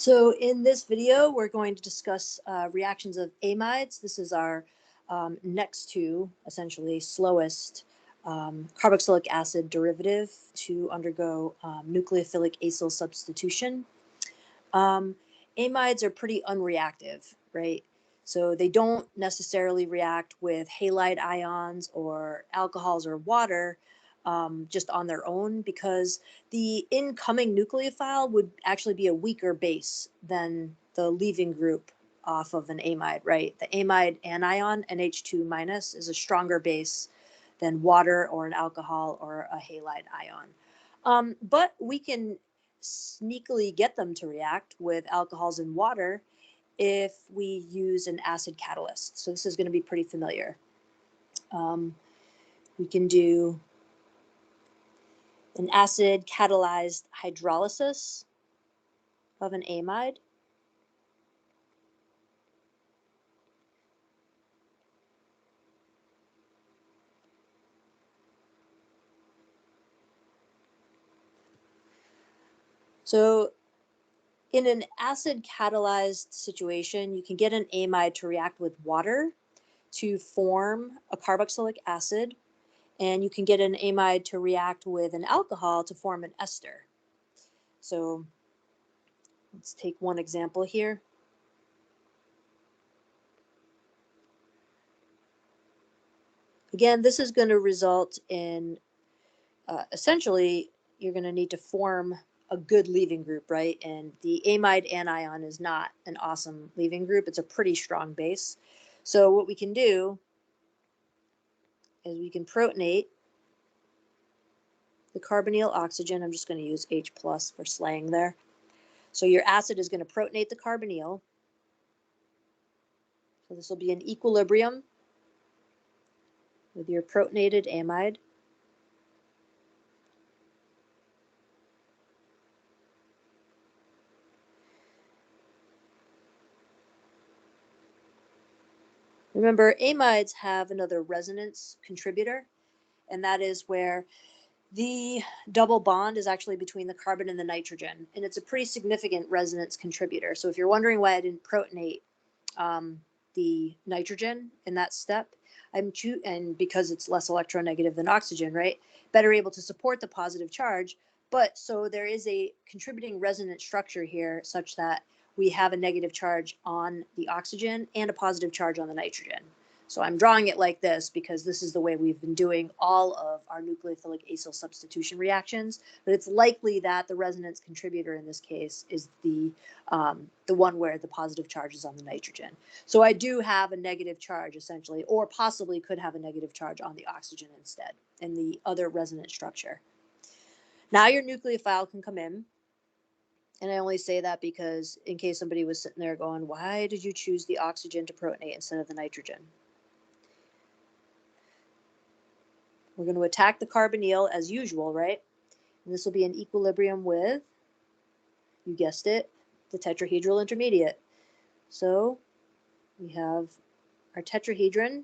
So in this video, we're going to discuss reactions of amides. This is our next to, essentially, slowest carboxylic acid derivative to undergo nucleophilic acyl substitution. Amides are pretty unreactive, right? So they don't necessarily react with halide ions or alcohols or water just on their own, because the incoming nucleophile would actually be a weaker base than the leaving group off of an amide, right? The amide anion, NH2 minus, is a stronger base than water or an alcohol or a halide ion. But we can sneakily get them to react with alcohols and water if we use an acid catalyst. So this is going to be pretty familiar. We can do an acid catalyzed hydrolysis of an amide. So in an acid catalyzed situation, you can get an amide to react with water to form a carboxylic acid, and you can get an amide to react with an alcohol to form an ester. So let's take one example here. Again, this is going to result in essentially you're going to need to form a good leaving group, right? And the amide anion is not an awesome leaving group. It's a pretty strong base. So what we can do is we can protonate the carbonyl oxygen. I'm just going to use H plus for slang there. So your acid is going to protonate the carbonyl. So this will be an equilibrium with your protonated amide. Remember, amides have another resonance contributor, and that is where the double bond is actually between the carbon and the nitrogen, and it's a pretty significant resonance contributor. So if you're wondering why I didn't protonate the nitrogen in that step, and because it's less electronegative than oxygen, right? Better able to support the positive charge. But so there is a contributing resonance structure here such that we have a negative charge on the oxygen and a positive charge on the nitrogen. So I'm drawing it like this because this is the way we've been doing all of our nucleophilic acyl substitution reactions. But it's likely that the resonance contributor in this case is the one where the positive charge is on the nitrogen. So I do have a negative charge essentially, or possibly could have a negative charge on the oxygen instead in the other resonance structure. Now your nucleophile can come in. And I only say that because in case somebody was sitting there going, why did you choose the oxygen to protonate instead of the nitrogen? We're going to attack the carbonyl as usual, right? And this will be an equilibrium with, you guessed it, the tetrahedral intermediate. So we have our tetrahedron,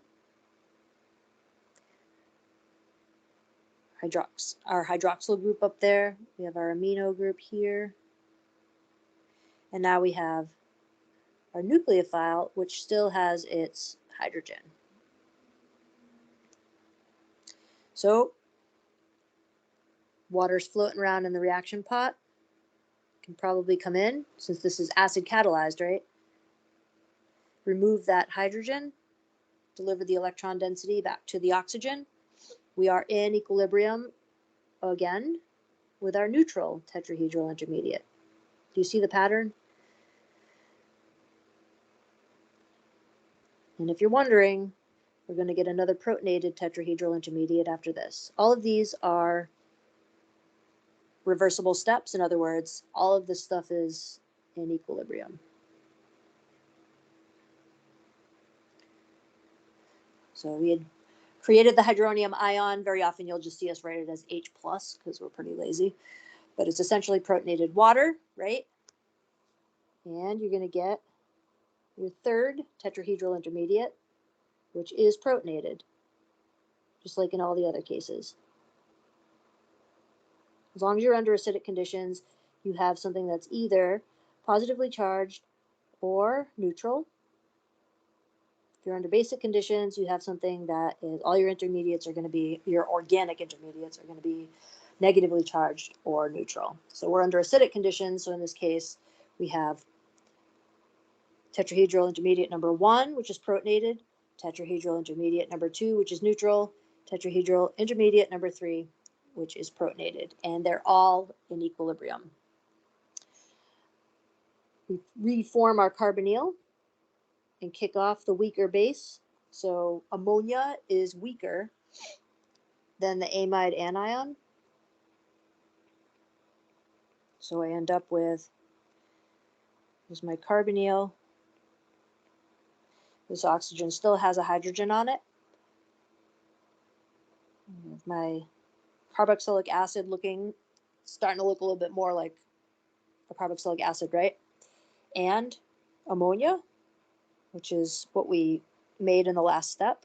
our hydroxyl group up there. We have our amino group here. And now we have our nucleophile, which still has its hydrogen. So water's floating around in the reaction pot. Can probably come in, since this is acid catalyzed, right? Remove that hydrogen, deliver the electron density back to the oxygen. We are in equilibrium again with our neutral tetrahedral intermediate. Do you see the pattern? And if you're wondering, we're going to get another protonated tetrahedral intermediate after this. All of these are reversible steps. In other words, all of this stuff is in equilibrium. So we had created the hydronium ion. Very often you'll just see us write it as H plus because we're pretty lazy. But it's essentially protonated water, right? And you're going to get your third tetrahedral intermediate, which is protonated, just like in all the other cases. As long as you're under acidic conditions, you have something that's either positively charged or neutral. If you're under basic conditions, you have something that is all your intermediates are going to be, your organic intermediates are going to be negatively charged or neutral. So we're under acidic conditions. So in this case, we have tetrahedral intermediate number 1, which is protonated, tetrahedral intermediate number 2, which is neutral, tetrahedral intermediate number 3, which is protonated, and they're all in equilibrium. We reform our carbonyl and kick off the weaker base. So ammonia is weaker than the amide anion. So I end up with, here's my carbonyl. This oxygen still has a hydrogen on it. My carboxylic acid starting to look a little bit more like a carboxylic acid, right? And ammonia, which is what we made in the last step.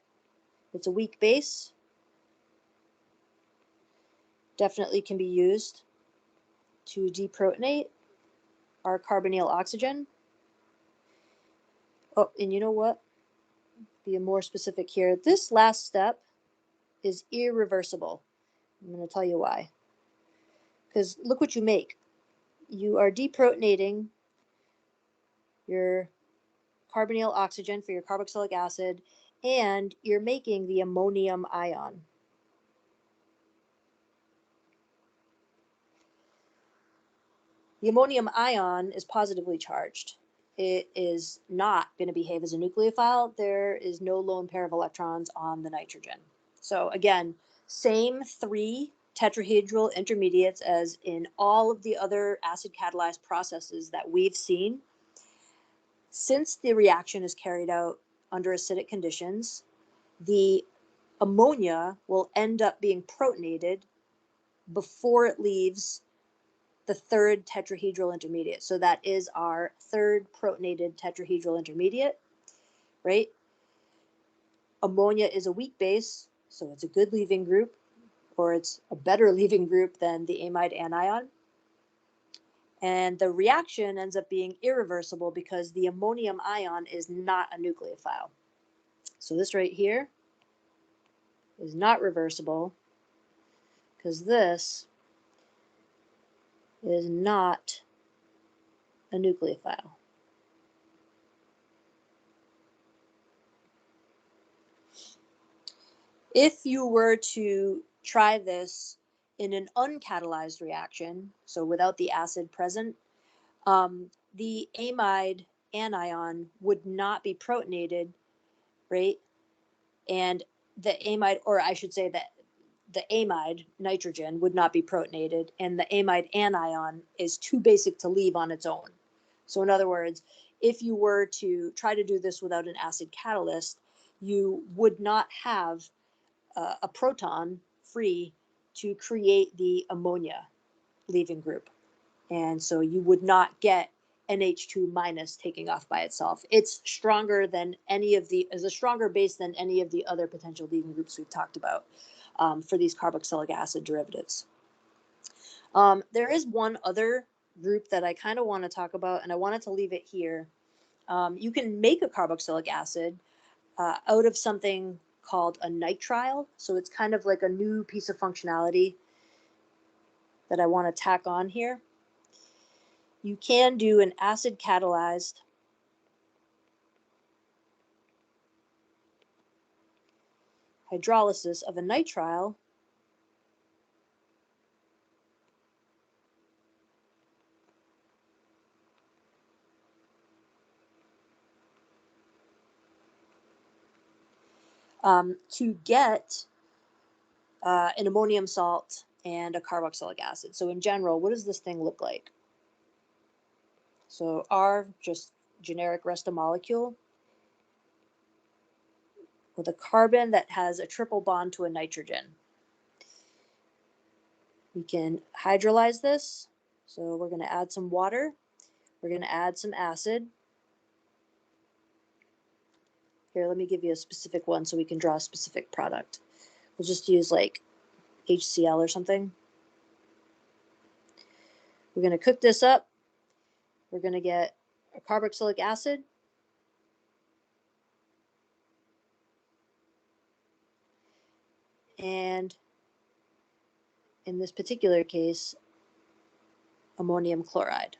It's a weak base. Definitely can be used to deprotonate our carbonyl oxygen. Oh, and you know what? Be more specific here. This last step is irreversible. I'm going to tell you why. Because look what you make. You are deprotonating your carbonyl oxygen for your carboxylic acid, and you're making the ammonium ion. The ammonium ion is positively charged. It is not going to behave as a nucleophile. There is no lone pair of electrons on the nitrogen. So again, same 3 tetrahedral intermediates as in all of the other acid catalyzed processes that we've seen. Since the reaction is carried out under acidic conditions, the ammonia will end up being protonated before it leaves the 3rd tetrahedral intermediate. So that is our 3rd protonated tetrahedral intermediate, right? Ammonia is a weak base, so it's a good leaving group, or it's a better leaving group than the amide anion. And the reaction ends up being irreversible because the ammonium ion is not a nucleophile. So this right here is not reversible because this is not a nucleophile. If you were to try this in an uncatalyzed reaction, so without the acid present, the amide anion would not be protonated, right? And the amide, or I should say that the amide nitrogen would not be protonated, and the amide anion is too basic to leave on its own. So in other words, if you were to try to do this without an acid catalyst, you would not have a proton free to create the ammonia leaving group. And so you would not get NH2 minus taking off by itself. It's stronger than is a stronger base than any of the other potential leaving groups we've talked about for these carboxylic acid derivatives. There is one other group that I kind of want to talk about, and I wanted to leave it here. You can make a carboxylic acid out of something called a nitrile. So it's kind of like a new piece of functionality that I want to tack on here. You can do an acid catalyzed hydrolysis of a nitrile to get an ammonium salt and a carboxylic acid. So in general, what does this thing look like? So R, just generic rest of molecule with a carbon that has a triple bond to a nitrogen. We can hydrolyze this. So we're going to add some water. We're going to add some acid. Here, let me give you a specific one so we can draw a specific product. We'll just use like HCl or something. We're going to cook this up. we're going to get a carboxylic acid, and in this particular case, ammonium chloride.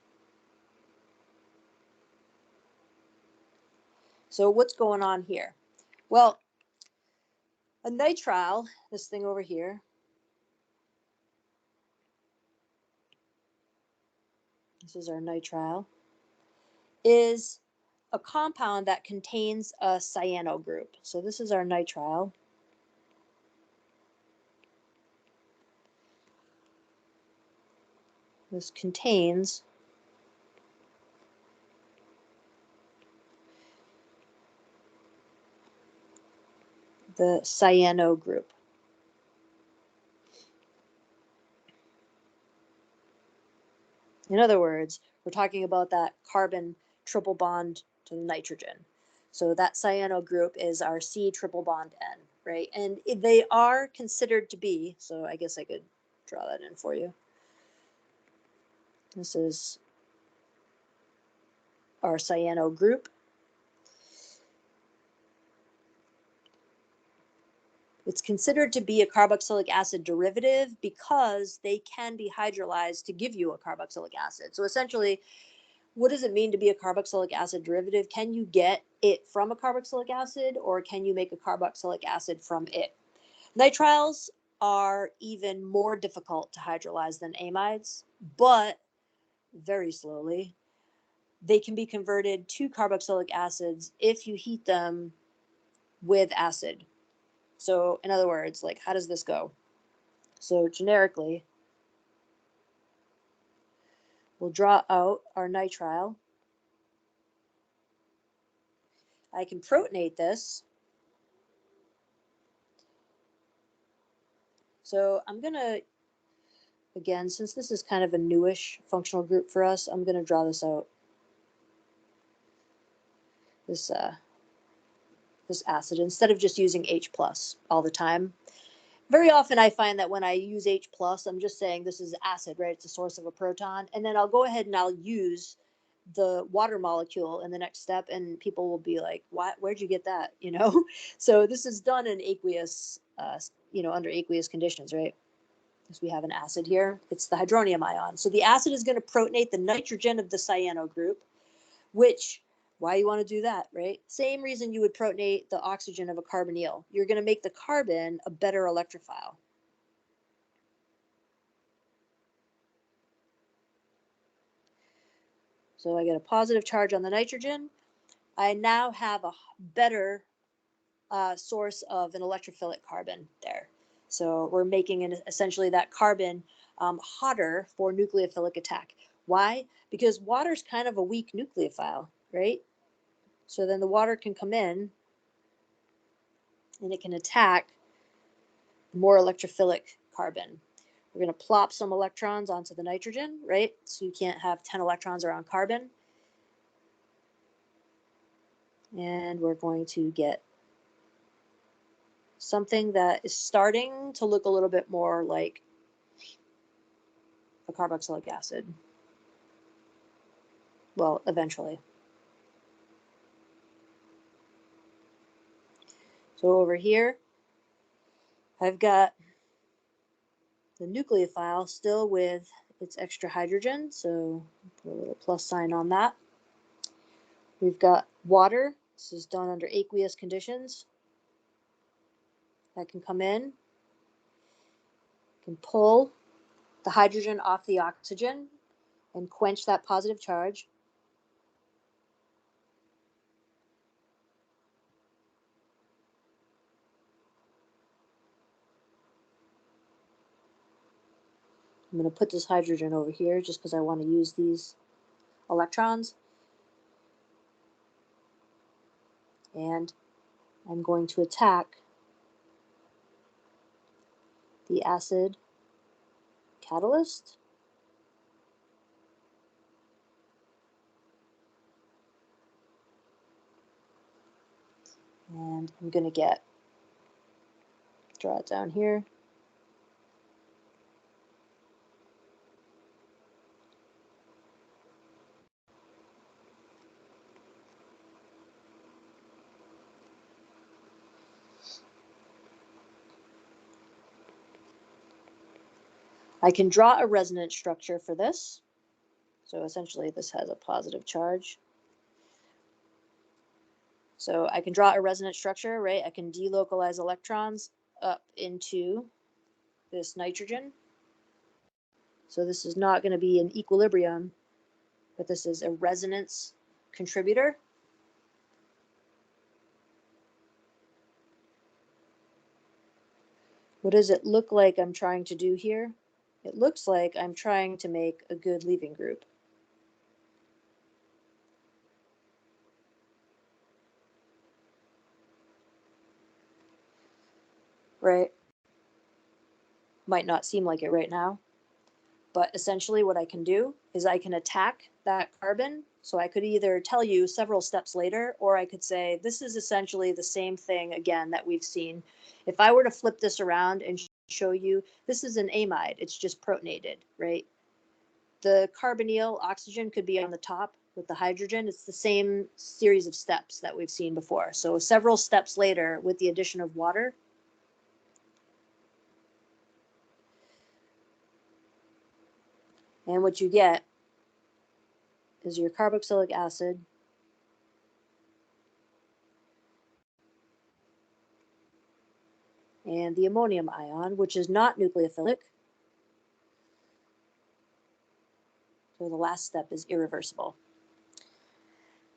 So what's going on here? Well, a nitrile, this thing over here, this is our nitrile, is a compound that contains a cyano group. So this is our nitrile. This contains the cyano group. In other words, we're talking about that carbon triple bond to the nitrogen. So that cyano group is our C triple bond N, right? And they are considered to be, so I guess I could draw that in for you. This is our cyano group. It's considered to be a carboxylic acid derivative because they can be hydrolyzed to give you a carboxylic acid. So essentially, what does it mean to be a carboxylic acid derivative? Can you get it from a carboxylic acid, or can you make a carboxylic acid from it? Nitriles are even more difficult to hydrolyze than amides, but very slowly. They can be converted to carboxylic acids if you heat them with acid. So in other words, like, how does this go? So generically, we'll draw out our nitrile. I can protonate this. So I'm going to, again, since this is kind of a newish functional group for us, I'm going to draw this out. This acid, instead of just using H plus all the time. Very often I find that when I use H plus, I'm just saying this is acid, right? It's a source of a proton. And then I'll go ahead and I'll use the water molecule in the next step, and people will be like, "What? Where'd you get that?" You know. So this is done in aqueous, under aqueous conditions, right? Because we have an acid here. It's the hydronium ion. So the acid is going to protonate the nitrogen of the cyano group, which, why you want to do that, right? Same reason you would protonate the oxygen of a carbonyl. You're going to make the carbon a better electrophile. So I get a positive charge on the nitrogen. I now have a better source of an electrophilic carbon there. So we're making essentially that carbon hotter for nucleophilic attack. Why? Because water's kind of a weak nucleophile, right? So then the water can come in and it can attack the more electrophilic carbon. We're going to plop some electrons onto the nitrogen, right? So you can't have 10 electrons around carbon. And we're going to get something that is starting to look a little bit more like a carboxylic acid. Well, eventually. So over here, I've got the nucleophile still with its extra hydrogen. So put a little plus sign on that. We've got water. This is done under aqueous conditions. That can come in, can pull the hydrogen off the oxygen and quench that positive charge. I'm going to put this hydrogen over here just because I want to use these electrons. And I'm going to attack the acid catalyst. And I'm going to draw it down here. I can draw a resonance structure for this. So essentially this has a positive charge. So I can draw a resonance structure, right? I can delocalize electrons up into this nitrogen. So this is not going to be an equilibrium, but this is a resonance contributor. What does it look like I'm trying to do here? It looks like I'm trying to make a good leaving group. Right? Might not seem like it right now, but essentially what I can do is I can attack that carbon. So I could either tell you several steps later, or I could say, this is essentially the same thing again that we've seen. If I were to flip this around and show you, this is an amide, it's just protonated, right? The carbonyl oxygen could be on the top with the hydrogen. It's the same series of steps that we've seen before. So several steps later with the addition of water. And what you get is your carboxylic acid and the ammonium ion, which is not nucleophilic. So the last step is irreversible.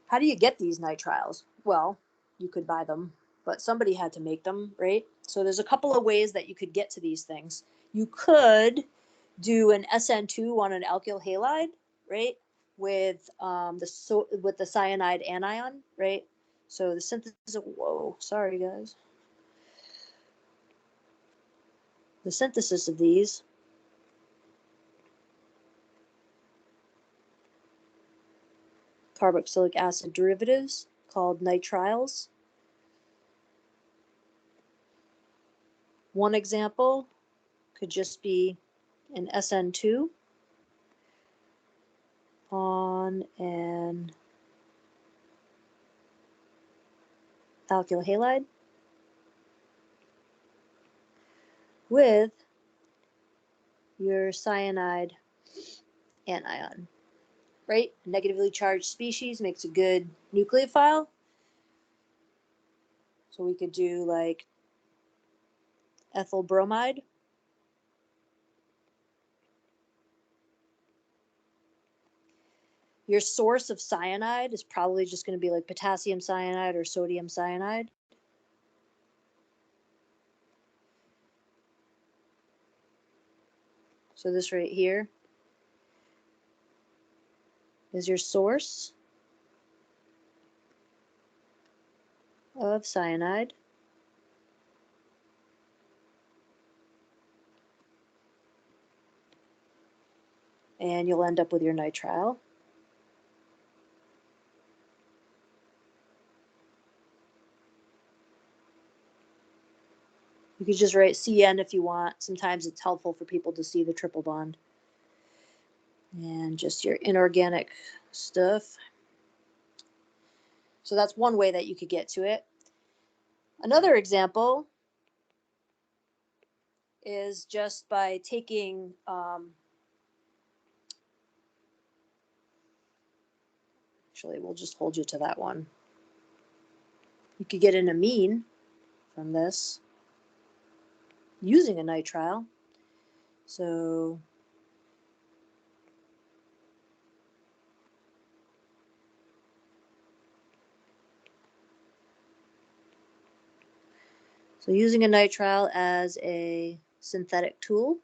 How do you get these nitriles? Well, you could buy them, but somebody had to make them, right? So there's a couple of ways that you could get to these things. You could do an SN2 on an alkyl halide, right? With the cyanide anion, right? So the synthesis of, whoa, sorry guys. The synthesis of these carboxylic acid derivatives called nitriles. One example could just be an SN2 on an alkyl halide with your cyanide anion, right? A negatively charged species makes a good nucleophile. So we could do like ethyl bromide. Your source of cyanide is probably just going to be like potassium cyanide or sodium cyanide. So this right here is your source of cyanide. And you'll end up with your nitrile. You could just write CN if you want. Sometimes it's helpful for people to see the triple bond. And just your inorganic stuff. So that's one way that you could get to it. Another example is just by taking actually, we'll just hold you to that one. You could get an amine from this using a nitrile. So using a nitrile as a synthetic tool.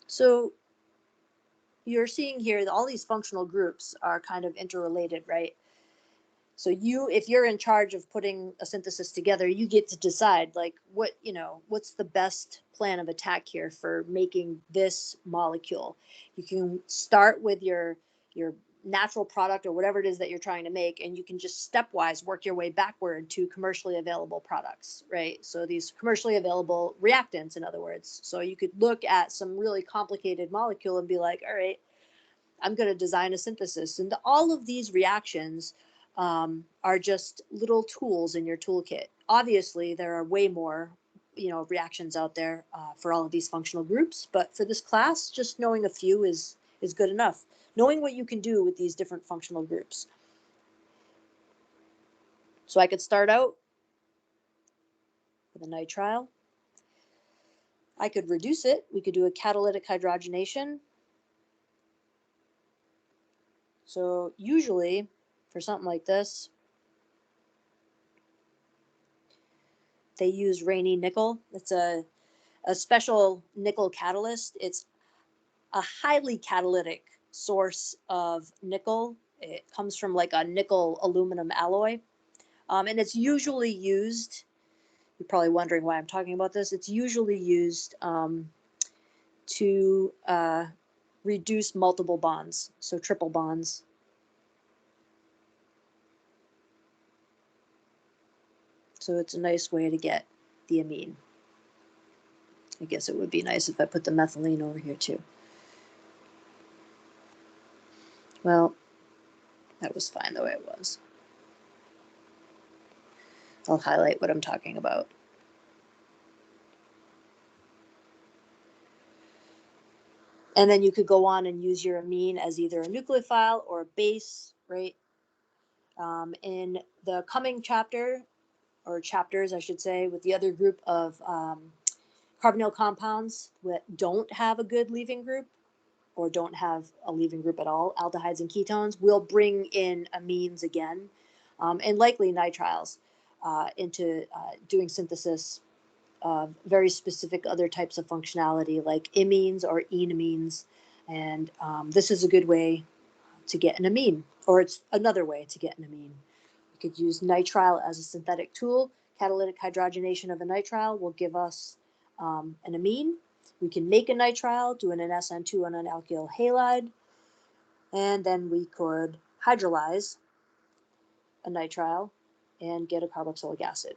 So you're seeing here that all these functional groups are kind of interrelated, right? So if you're in charge of putting a synthesis together, you get to decide like what's the best plan of attack here for making this molecule. You can start with your natural product or whatever it is that you're trying to make, and you can just stepwise work your way backward to commercially available products, right? So these commercially available reactants, in other words. So you could look at some really complicated molecule and be like, all right, I'm going to design a synthesis. And all of these reactions are just little tools in your toolkit. Obviously, there are way more, reactions out there for all of these functional groups, but for this class, just knowing a few is good enough. Knowing what you can do with these different functional groups. So I could start out with a nitrile. I could reduce it. We could do a catalytic hydrogenation. So usually for something like this, they use Raney nickel. It's a special nickel catalyst. It's a highly catalytic source of nickel. It comes from like a nickel aluminum alloy. And it's usually used, you're probably wondering why I'm talking about this. It's usually used to reduce multiple bonds, so triple bonds. So it's a nice way to get the amine. I guess it would be nice if I put the methylene over here too. Well, that was fine the way it was. I'll highlight what I'm talking about. And then you could go on and use your amine as either a nucleophile or a base, right? In the coming chapter, or chapters, I should say, with the other group of carbonyl compounds that don't have a good leaving group or don't have a leaving group at all, aldehydes and ketones, we'll bring in amines again, and likely nitriles into doing synthesis of very specific other types of functionality like imines or enamines. And this is a good way to get an amine, or it's another way to get an amine. We could use nitrile as a synthetic tool. Catalytic hydrogenation of a nitrile will give us an amine. We can make a nitrile, doing an SN2 on an alkyl halide, and then we could hydrolyze a nitrile and get a carboxylic acid.